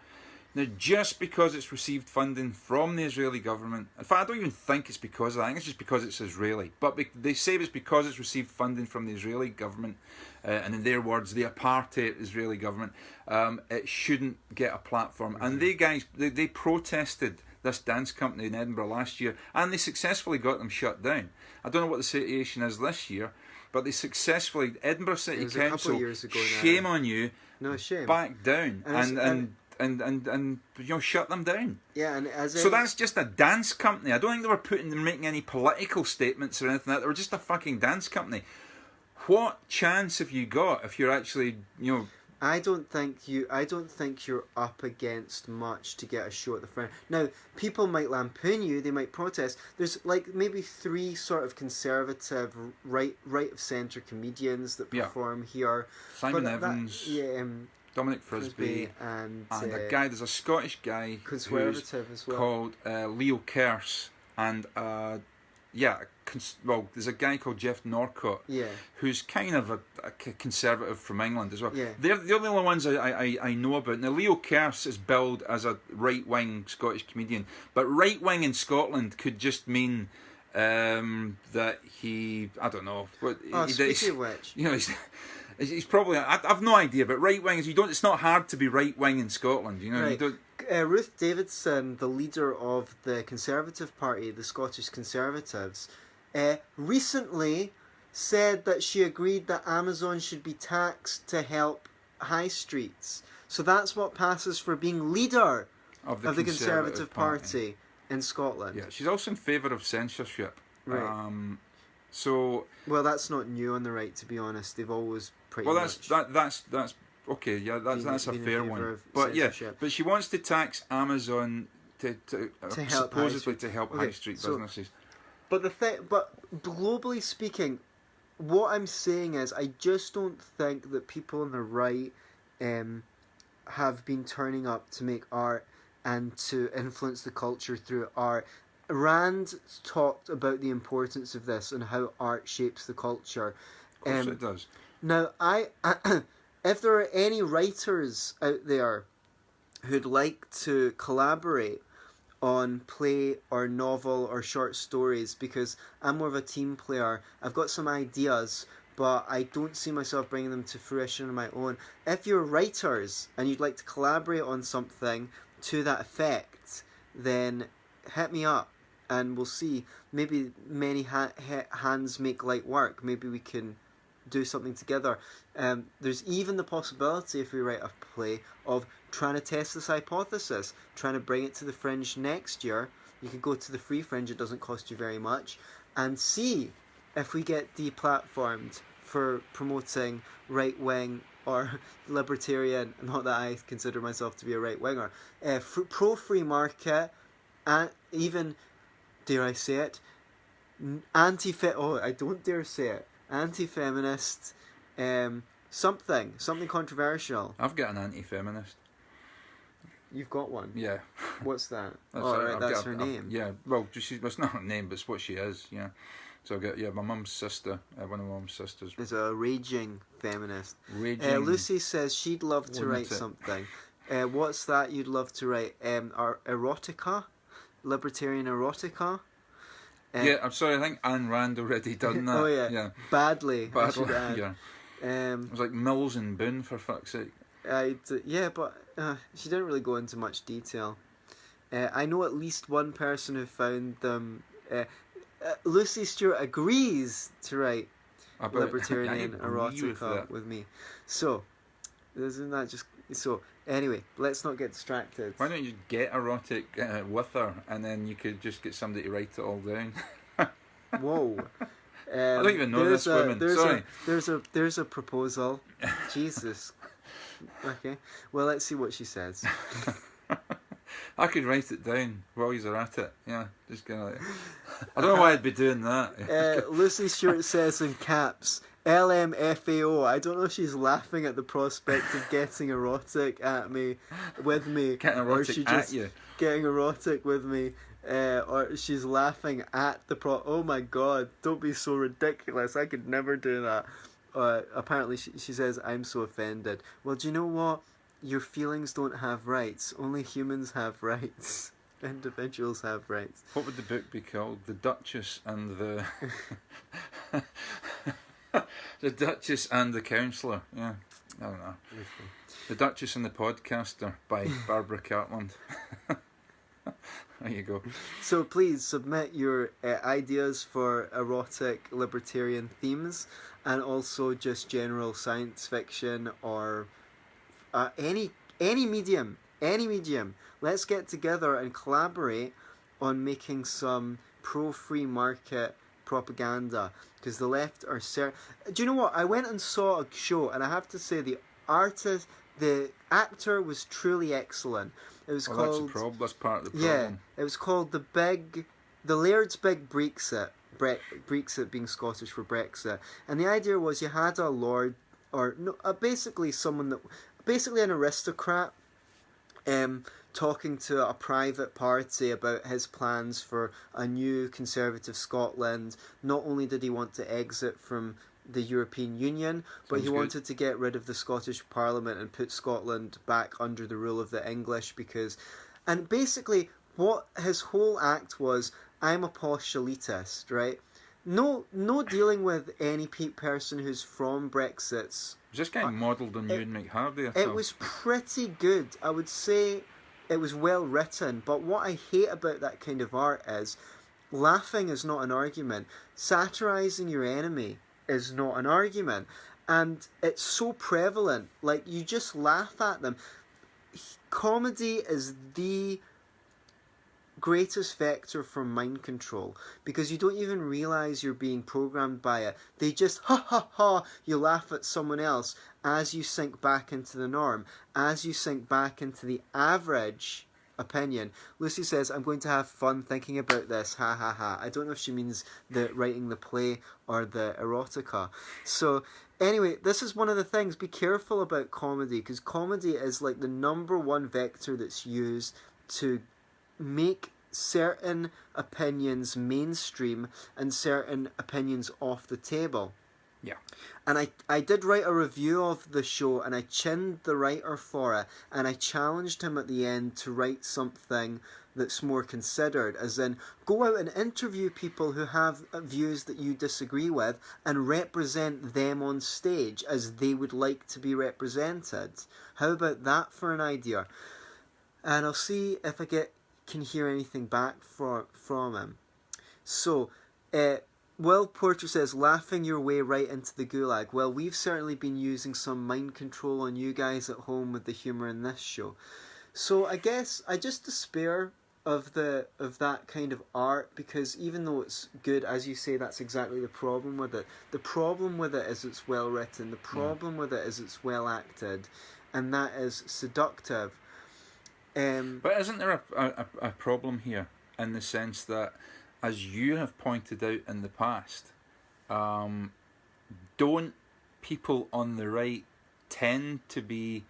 Now, just because it's received funding from the Israeli government, in fact, I don't even think it's because of that. I think it's just because it's Israeli. But they say it's because it's received funding from the Israeli government, and in their words, the apartheid Israeli government, it shouldn't get a platform. And they protested this dance company in Edinburgh last year, and they successfully got them shut down. I don't know what the situation is this year, but they successfully, Edinburgh City Council, shame on you, no shame, back down and shut them down. Yeah, and so that's just a dance company. I don't think they were making any political statements or anything like that. They were just a fucking dance company. What chance have you got if you're actually, I don't think you're up against much to get a show at the front. Now, people might lampoon you, they might protest. There's like maybe 3 sort of conservative, right of centre comedians that perform here. Simon Evans, Dominic Frisby, and a guy. There's a Scottish guy conservative as well, called Leo Kerrs, and there's a guy called Jeff Norcott, who's kind of a conservative from England as well. Yeah. They're the only ones I know about. Now, Leo Kerrs is billed as a right-wing Scottish comedian, but right-wing in Scotland could just mean that he, I don't know. Speaking of which, he's probably, I've no idea, but right-wing is, it's not hard to be right-wing in Scotland, Right. You don't... Ruth Davidson, the leader of the Conservative Party, the Scottish Conservatives, recently said that she agreed that Amazon should be taxed to help high streets. So that's what passes for being leader of the Conservative Party in Scotland. Yeah, she's also in favour of censorship. Right. Well, that's not new on the right, to be honest. They've always pretty much... that's okay. Yeah, that's a fair one. But but she wants to tax Amazon to supposedly to help high street businesses. But globally speaking, what I'm saying is, I just don't think that people on the right have been turning up to make art and to influence the culture through art. Rand talked about the importance of this and how art shapes the culture. Of course it does. Now, if there are any writers out there who'd like to collaborate on play or novel or short stories, because I'm more of a team player, I've got some ideas, but I don't see myself bringing them to fruition on my own. If you're writers and you'd like to collaborate on something to that effect, then hit me up and we'll see. Maybe many hands make light work. Maybe we can do something together. There's even the possibility, if we write a play, of trying to test this hypothesis, trying to bring it to the Fringe next year. You could go to the Free Fringe, it doesn't cost you very much, and see if we get deplatformed for promoting right-wing or libertarian, not that I consider myself to be a right-winger, pro-free market, and even, dare I say it, I don't dare say it, anti-feminist, something controversial. I've got an anti-feminist. You've got one? Yeah. What's that? That's that's her name. Yeah, well, it's not her name, but it's what she is, yeah. So I got, my mum's sister, one of my mum's sisters. Is a raging feminist. Raging. Lucy says she'd love to write something. What's that you'd love to write? Erotica? Libertarian erotica? Yeah, I'm sorry, I think Ayn Rand already done that. Oh yeah. Badly. Yeah. It was like Mills and Boone, for fuck's sake. Yeah, but she didn't really go into much detail. I know at least one person who found them... Lucy Stewart agrees to write libertarian erotica with me. So, isn't that just... So, anyway, let's not get distracted. Why don't you get erotic with her, and then you could just get somebody to write it all down? Whoa. I don't even know this woman. Sorry. There's a proposal. Jesus. Okay. Well, let's see what she says. I could write it down while you're at it. Yeah, just gonna. I don't know why I'd be doing that. Lucy Stewart says in caps, LMFAO. I don't know if she's laughing at the prospect of getting erotic with me, Getting erotic at you. Getting erotic with me, or she's laughing at the Oh my God! Don't be so ridiculous. I could never do that. Apparently, she says, I'm so offended. Well, do you know what? Your feelings don't have rights. Only humans have rights. Individuals have rights. What would the book be called? The Duchess and the... The Duchess and the Counsellor. Yeah, I don't know. The Duchess and the Podcaster by Barbara Cartland. There you go. So please submit your ideas for erotic libertarian themes, and also just general science fiction or any medium. Let's get together and collaborate on making some pro-free market propaganda, because the left are do you know what? I went and saw a show, and I have to say the actor was truly excellent. It was called... That's part of the problem. Yeah, it was called the Laird's Big Brexit. Brexit being Scottish for Brexit, and the idea was you had a lord, or no, basically an aristocrat, talking to a private party about his plans for a new conservative Scotland. Not only did he want to exit from the European Union, but he wanted to get rid of the Scottish Parliament and put Scotland back under the rule of the English, and basically what his whole act was, I'm a posh elitist, right? No dealing with any person who's from Brexit's... Was this guy modelled on Ewan McHardy? It was pretty good. I would say it was well written, but what I hate about that kind of art is laughing is not an argument. Satirising your enemy is not an argument. And it's so prevalent. Like, you just laugh at them. Comedy is the greatest vector for mind control, because you don't even realise you're being programmed by it. They just you laugh at someone else as you sink back into the norm, as you sink back into the average opinion. Lucy says, I'm going to have fun thinking about this, ha ha ha. I don't know if she means the writing the play or the erotica. So anyway, this is one of the things. Be careful about comedy, because comedy is like the number one vector that's used to make certain opinions mainstream and certain opinions off the table. Yeah. And I did write a review of the show, and I chinned the writer for it, and I challenged him at the end to write something that's more considered, as in, go out and interview people who have views that you disagree with and represent them on stage as they would like to be represented. How about that for an idea? And I'll see if I can hear anything back from him. So, Will Porter says, laughing your way right into the gulag. Well, we've certainly been using some mind control on you guys at home with the humour in this show. So I guess I just despair of that kind of art, because even though it's good, as you say, that's exactly the problem with it. The problem with it is it's well written. The problem with it is it's well acted, and that is seductive. But isn't there a problem here in the sense that, as you have pointed out in the past, don't people on the right tend to be...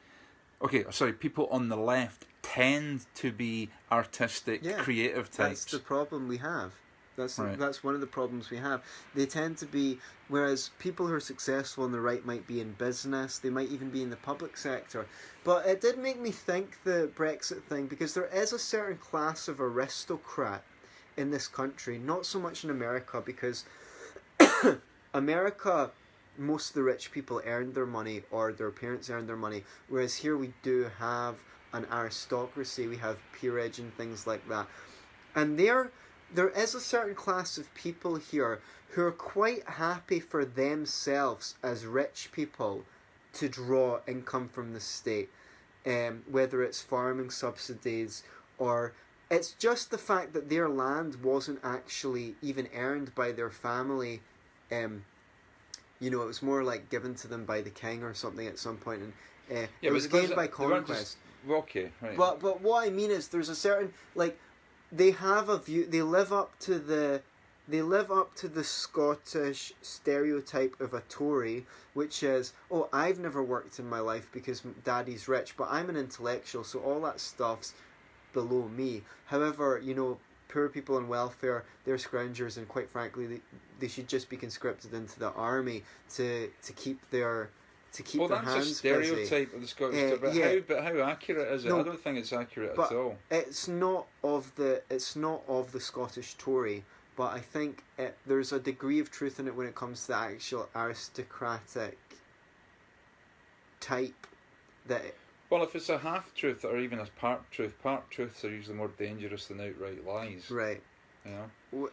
people on the left tend to be artistic, creative types. That's the problem we have. That's right. one of the problems we have. They tend to be, whereas people who are successful on the right might be in business, they might even be in the public sector. But it did make me think, the Brexit thing, because there is a certain class of aristocrat in this country, not so much in America, because America, most of the rich people earned their money, or their parents earned their money, whereas here we do have an aristocracy, we have peerage and things like that. And there is a certain class of people here who are quite happy for themselves as rich people to draw income from the state, whether it's farming subsidies, or it's just the fact that their land wasn't actually even earned by their family. It was more like given to them by the king or something at some point, and it was gained by conquest. Okay, right. But what I mean is, there's a certain, like, they have a view. They live up to the Scottish stereotype of a Tory, which is, oh, I've never worked in my life because Daddy's rich, but I'm an intellectual, so all that stuff's below me. However, poor people on welfare, they're scroungers, and quite frankly, they should just be conscripted into the army to keep their hands busy. Well, that's a stereotype of the Scottish, but how accurate is it? No, I don't think it's accurate at all. It's not of the Scottish Tory, but I think there's a degree of truth in it when it comes to the actual aristocratic type that. Well, if it's a half-truth or even a part-truths are usually more dangerous than outright lies. Right. You know?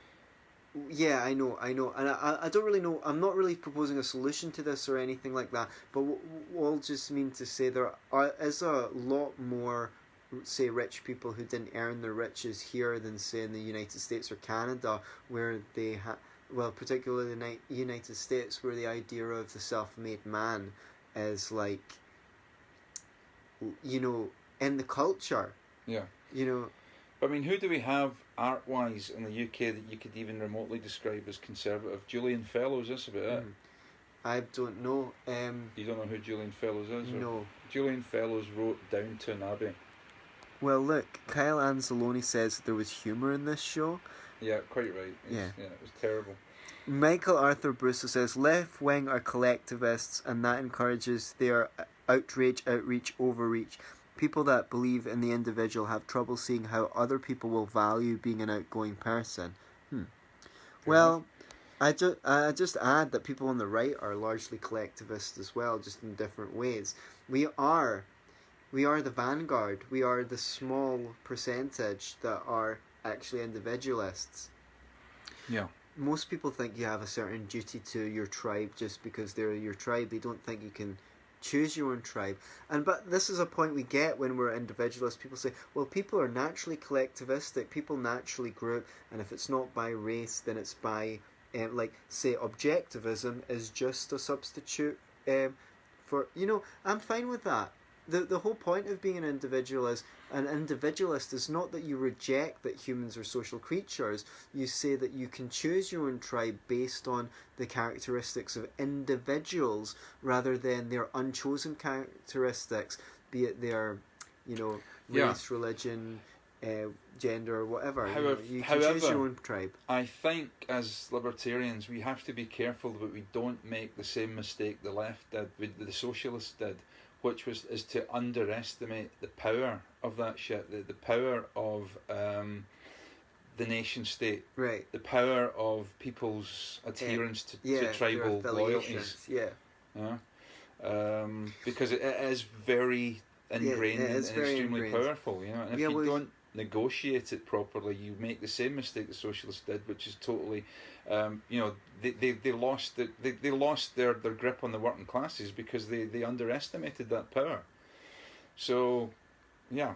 Yeah, I know. And I don't really know, I'm not really proposing a solution to this or anything like that, but we'll just mean to say there is a lot more, say, rich people who didn't earn their riches here than, say, in the United States or Canada, where they particularly the United States, where the idea of the self-made man is, like, in the culture. Yeah. I mean, who do we have art-wise in the UK that you could even remotely describe as conservative? Julian Fellows, that's about it. I don't know. You don't know who Julian Fellows is? No. Julian Fellows wrote Downton Abbey. Well, look, Kyle Anzalone says there was humour in this show. Yeah, quite right. It was terrible. Michael Arthur Bruce says, left-wing are collectivists, and that encourages their outrage, outreach, overreach. People that believe in the individual have trouble seeing how other people will value being an outgoing person. Well, I just add that people on the right are largely collectivists as well, just in different ways. We are the vanguard. We are the small percentage that are actually individualists. Yeah. Most people think you have a certain duty to your tribe just because they're your tribe. They don't think you can choose your own tribe. But this is a point we get when we're individualists. People say, well, people are naturally collectivistic. People naturally group, and if it's not by race, then it's by, say, objectivism is just a substitute for, I'm fine with that. The whole point of being an individualist is not that you reject that humans are social creatures. You say that you can choose your own tribe based on the characteristics of individuals rather than their unchosen characteristics, be it their, race, religion, gender or whatever. However, you can choose your own tribe. I think as libertarians we have to be careful that we don't make the same mistake the left did, the socialists did, which is to underestimate the power of that shit, the power of the nation state, right? The power of people's adherence to tribal loyalties, because it is very ingrained and extremely powerful, and if you don't negotiate it properly, you make the same mistake the socialists did, which is totally, they lost their grip on the working classes because they underestimated that power. So, yeah.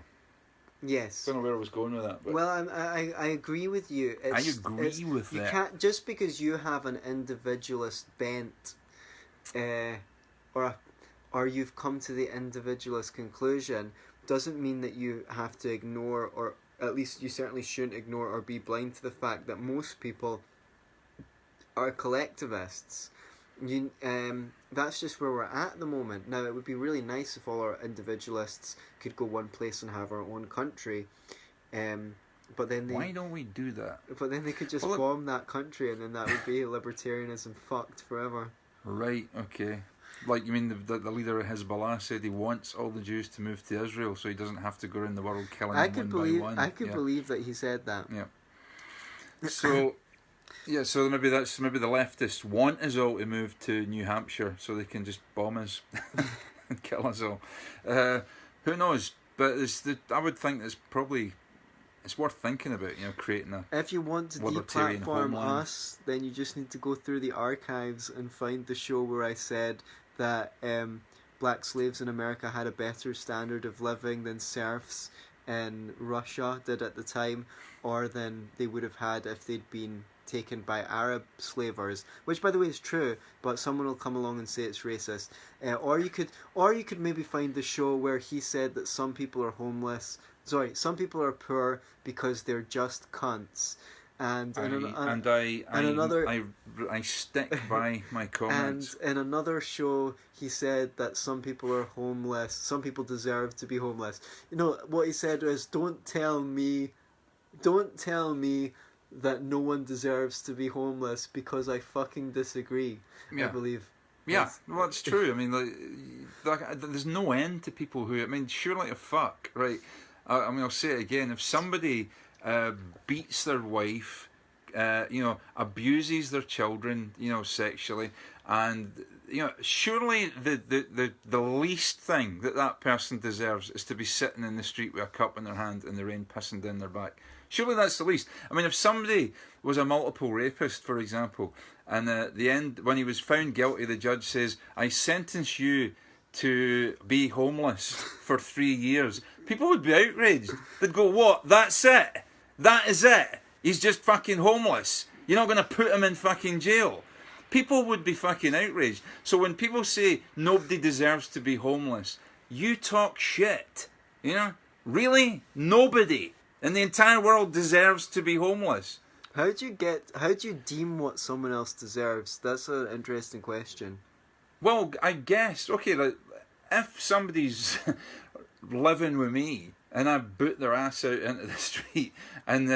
Yes. I don't know where I was going with that. But well, I agree with you. I agree with that. You can't, just because you have an individualist bent, or you've come to the individualist conclusion, doesn't mean that you have to ignore, or at least you certainly shouldn't ignore or be blind to the fact that most people are collectivists. That's just where we're at the moment. Now, it would be really nice if all our individualists could go one place and have our own country, but then why don't we do that? But then they could just bomb that country, and then that would be libertarianism fucked forever. Right. Okay. Like, you mean the leader of Hezbollah said he wants all the Jews to move to Israel so he doesn't have to go around the world killing them one by one. I could believe that he said that. Yeah. So. Yeah, so maybe the leftists want us all to move to New Hampshire so they can just bomb us and kill us all. Who knows? But I would think it's worth thinking about, creating a. If you want to deplatform us, then you just need to go through the archives and find the show where I said that black slaves in America had a better standard of living than serfs in Russia did at the time, or than they would have had if they'd been taken by Arab slavers, which by the way is true, but someone will come along and say it's racist. Or you could maybe find the show where he said that some people are homeless. Sorry, some people are poor because they're just cunts. I stick by my comments. And in another show, he said that some people are homeless. Some people deserve to be homeless. What he said was, "Don't tell me that no one deserves to be homeless because I fucking disagree." Yeah. I believe. Yeah, well, it's true. I mean, there's no end to people who. I mean, sure, like a fuck, right? I'll say it again. If somebody beats their wife, abuses their children, sexually, and surely the least thing that person deserves is to be sitting in the street with a cup in their hand in the rain, pissing down their back. Surely that's the least. I mean, if somebody was a multiple rapist, for example, and at the end, when he was found guilty, the judge says, "I sentence you to be homeless for 3 years," people would be outraged. They'd go, "What? That's it? That is it? He's just fucking homeless. You're not going to put him in fucking jail." People would be fucking outraged. So when people say nobody deserves to be homeless, you talk shit. Really? Nobody in the entire world deserves to be homeless. How do you deem what someone else deserves? That's an interesting question. Well, I guess, okay, like, if somebody's living with me and I boot their ass out into the street and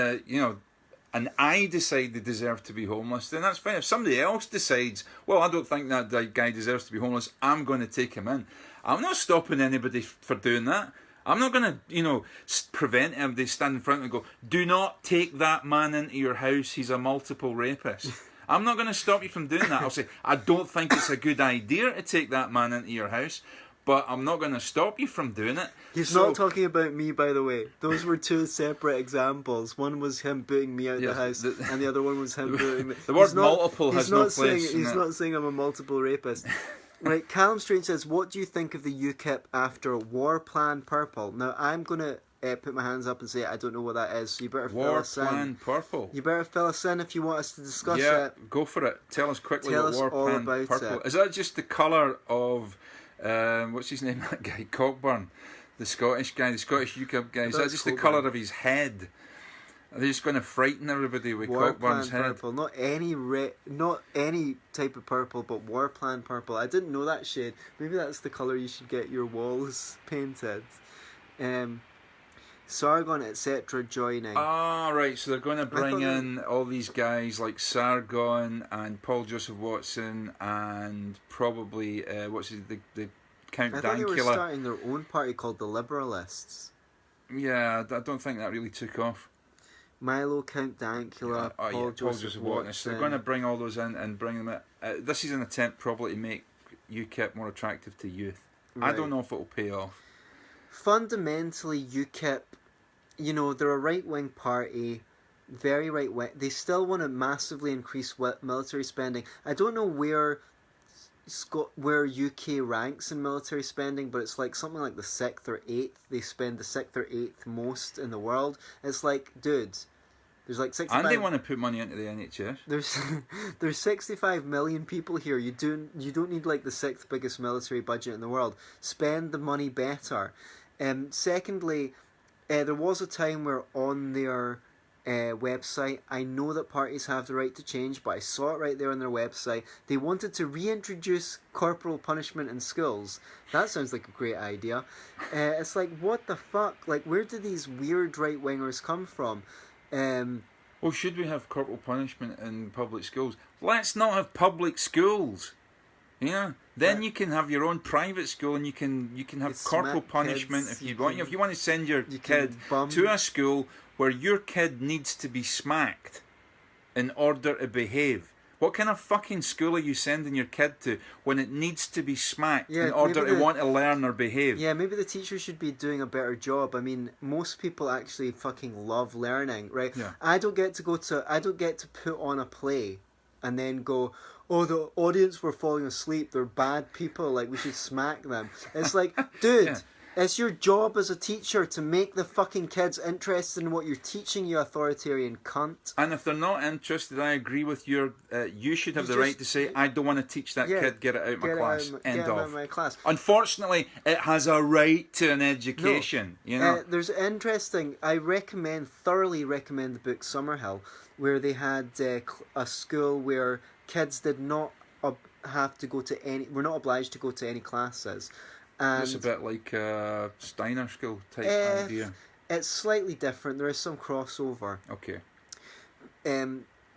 and I decide they deserve to be homeless, then that's fine. If somebody else decides, well, I don't think that guy deserves to be homeless, I'm going to take him in. I'm not stopping anybody for doing that. I'm not going to, prevent anybody stand in front and go, "Do not take that man into your house. He's a multiple rapist." I'm not going to stop you from doing that. I'll say, "I don't think it's a good idea to take that man into your house, but I'm not going to stop you from doing it." He's not talking about me, by the way. Those were two separate examples. One was him booting me out of the house, and the other one was him booting me. The word multiple has no place. He's not saying I'm a multiple rapist. Right, Callum Strange says, "What do you think of the UKIP after War Plan Purple?" Now, I'm going to put my hands up and say I don't know what that is, so you better fill us in. War Plan Purple? You better fill us in if you want us to discuss it. Yeah, go for it. Tell us quickly what War Plan Purple is. Is that just the colour of, what's his name, that guy, Cockburn? The Scottish guy, the Scottish UKIP guy. Is that just the colour of his head? Are they just going to frighten everybody with Cockburn's head? Purple, not any type of purple, but War Plan Purple. I didn't know that shade. Maybe that's the colour you should get your walls painted. Sargon, etc. joining. Ah, right. So they're going to bring thought in all these guys like Sargon and Paul Joseph Watson and probably the Count I thought they were Dankula. starting their own party called the Liberalists. Yeah, I don't think that really took off. Milo, Count Dankula, Paul Joseph Watson. So they're going to bring all those in and bring them in. This is an attempt probably to make UKIP more attractive to youth. Right. I don't know if it'll pay off. Fundamentally, UKIP, you know, they're a right-wing party, very right-wing. They still want to massively increase military spending. I don't know where UK ranks in military spending, but it's like something like the 6th or 8th. They spend the 6th or 8th most in the world. It's like, dudes, there's like 65... And they want to put money into the NHS. There's 65 million people here. You don't need like the 6th biggest military budget in the world. Spend the money better. Secondly, there was a time where on their website, I know that parties have the right to change, but I saw it right there on their website. They wanted to reintroduce corporal punishment in schools. That sounds like a great idea. It's like, what the fuck? Like, where do these weird right-wingers come from? Well, should we have corporal punishment in public schools? Let's not have public schools. Yeah. Then you can have your own private school, and you can have corporal punishment kids, if you want. If you want to send your you kid bum. to a school where your kid needs to be smacked in order to behave. What kind of fucking school are you sending your kid to when it needs to be smacked in order to want to learn or behave? Yeah, maybe the teacher should be doing a better job. I mean, most people actually fucking love learning, right? Yeah. I don't get to put on a play and then go, oh, the audience were falling asleep, they're bad people, like we should smack them. It's like, dude, Yeah. It's your job as a teacher to make the fucking kids interested in what you're teaching, you authoritarian cunt. And if they're not interested, I agree with you should have the right to say, I don't want to teach that kid, get it out of my class, end Out of. of my class. Unfortunately, it has a right to an education, you know. There's interesting, I thoroughly recommend the book Summerhill, where they had a school where kids did not have to go to were not obliged to go to any classes. And It's a bit like a Steiner School type idea. It's slightly different. There is some crossover. Okay.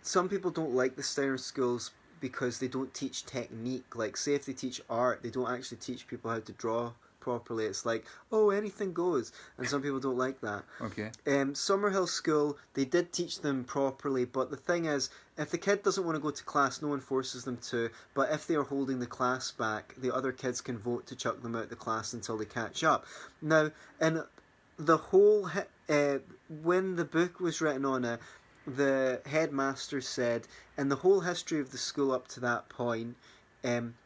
Some people don't like the Steiner schools because they don't teach technique. Like, say if they teach art, they don't actually teach people how to draw properly. It's like, oh, anything goes. And some people don't like that. Okay. Summerhill School, they did teach them properly, but the thing is, if the kid doesn't want to go to class, no one forces them to, but if they are holding the class back, the other kids can vote to chuck them out of the class until they catch up. Now, in the whole, when the book was written on it, the headmaster said, in the whole history of the school up to that point,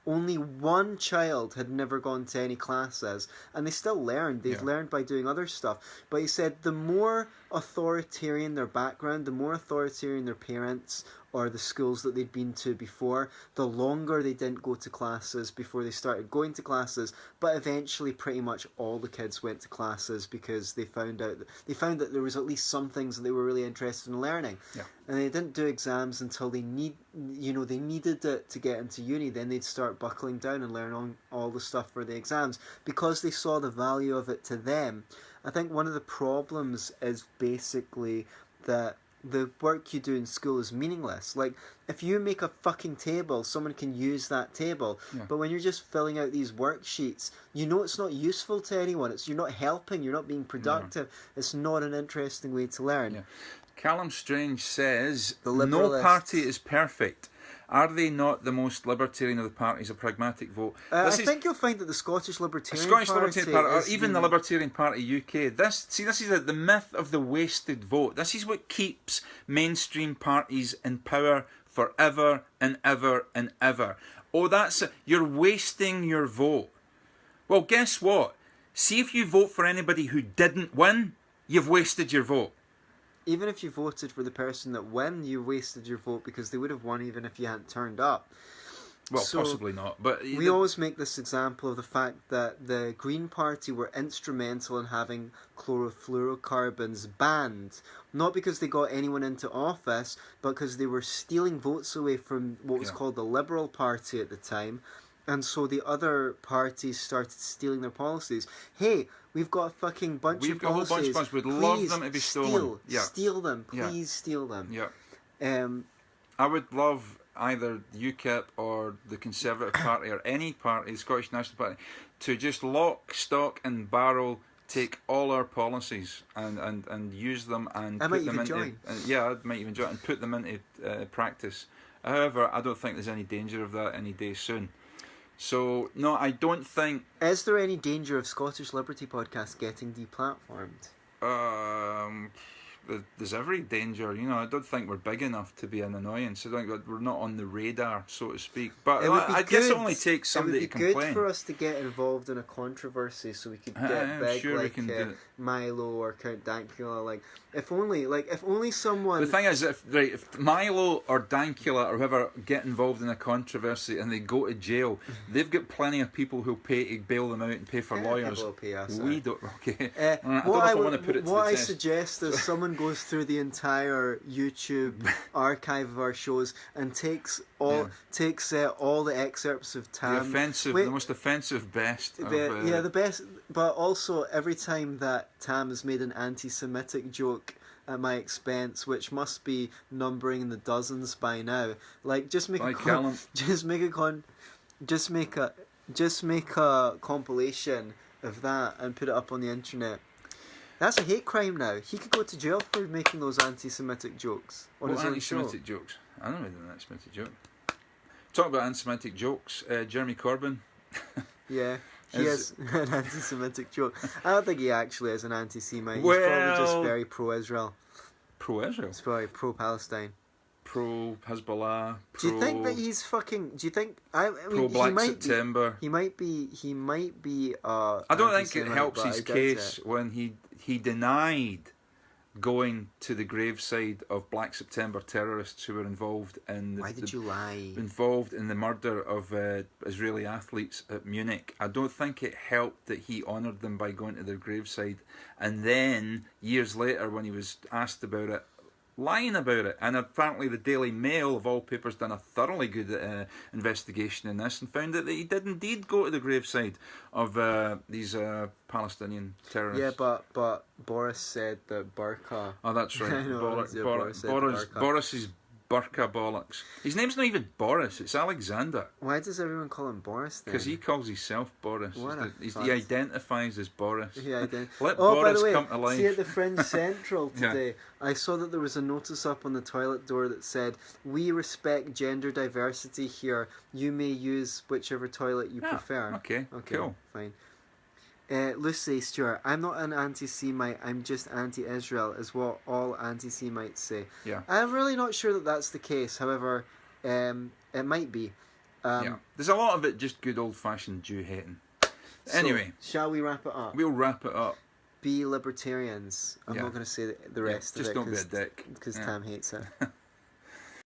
only one child had never gone to any classes, and they still learned. They've learned by doing other stuff. But he said the more authoritarian their background, the more authoritarian their parents or the schools that they'd been to before, the longer they didn't go to classes before they started going to classes. But eventually pretty much all the kids went to classes because they found that there was at least some things that they were really interested in learning. Yeah. And they didn't do exams until they needed it to get into uni. Then they'd start buckling down and learn all the stuff for the exams because they saw the value of it to them. I think one of the problems is basically that the work you do in school is meaningless. Like, if you make a fucking table, someone can use that table. Yeah. But when you're just filling out these worksheets, you know it's not useful to anyone. You're not helping, you're not being productive. Yeah. It's not an interesting way to learn. Yeah. Callum Strange says, no party is perfect. Are they not the most libertarian of the parties? A pragmatic vote. I think you'll find that the Scottish Libertarian Party, or even the Libertarian Party UK. This is the myth of the wasted vote. This is what keeps mainstream parties in power forever and ever and ever. Oh, you're wasting your vote. Well, guess what? See if you vote for anybody who didn't win, you've wasted your vote. Even if you voted for the person that won, you wasted your vote because they would have won even if you hadn't turned up. Well, so possibly not. But we always make this example of the fact that the Green Party were instrumental in having chlorofluorocarbons banned. Not because they got anyone into office, but because they were stealing votes away from what was called the Liberal Party at the time. And so the other parties started stealing their policies. Hey, we've got a fucking bunch We've of got a whole bunch of policies. policies. We'd love them to be stolen. Yeah. Steal them. Yeah. Please steal them. Yeah. I would love either UKIP or the Conservative Party or any party, the Scottish National Party, to just lock, stock and barrel, take all our policies and use them and I put might them even into... join. Yeah, I might even join and put them into practice. However, I don't think there's any danger of that any day soon. So, no, I don't think... Is there any danger of Scottish Liberty Podcast getting deplatformed? There's every danger, you know. I don't think we're big enough to be an annoyance. I don't think we're not on the radar, so to speak. But I guess it only takes somebody to complain. It would be good for us to get involved in a controversy, so we could get big, sure like Milo or Count Dankula. Like if only someone. The thing is, if Milo or Dankula or whoever get involved in a controversy and they go to jail, they've got plenty of people who'll pay to bail them out and pay for lawyers. Will pay us, we don't. Okay. I don't know if I want to put it to the What I test. suggest is someone goes through the entire YouTube archive of our shows and takes all the excerpts of Tam. The most offensive best. The best. But also every time that Tam has made an anti-Semitic joke at my expense, which must be numbering in the dozens by now. Like just make a compilation of that and put it up on the internet. That's a hate crime now. He could go to jail for making those anti-Semitic jokes on his own show. Anti-Semitic jokes? I don't know an anti-Semitic joke. Talk about anti-Semitic jokes. Jeremy Corbyn. Yeah, he has an anti-Semitic joke. I don't think he actually is an anti-Semite. He's Well, probably just very pro-Israel. Pro-Israel? He's probably pro-Palestine. Pro-Hezbollah. Do you think that he's fucking? Do you think? I mean, Pro-Black September. He might be. I don't think it helps his case when he denied going to the graveside of Black September terrorists who were involved in. Why did you lie? Involved in the murder of Israeli athletes at Munich. I don't think it helped that he honoured them by going to their graveside, and then years later, when he was asked about it, lying about it. And apparently the Daily Mail, of all papers, done a thoroughly good investigation in this and found that he did indeed go to the graveside of these Palestinian terrorists. Yeah, but Boris said that Burqa. Oh, that's right. Boris Boris's Burqa bollocks. His name's not even Boris, it's Alexander. Why does everyone call him Boris then? Because he calls himself Boris. He identifies as Boris. Let Boris by the way, come to life. see at the Fringe Central today, I saw that there was a notice up on the toilet door that said, "We respect gender diversity here. You may use whichever toilet you prefer." Okay, cool. Fine. Lucy Stewart, I'm not an anti-Semite, I'm just anti-Israel, is what all anti-Semites say. Yeah. I'm really not sure that that's the case, however, it might be. There's a lot of it just good old-fashioned Jew-hating. Anyway. Shall we wrap it up? We'll wrap it up. Be libertarians. I'm not going to say the rest of it. Just don't be a dick. Because Tam hates it.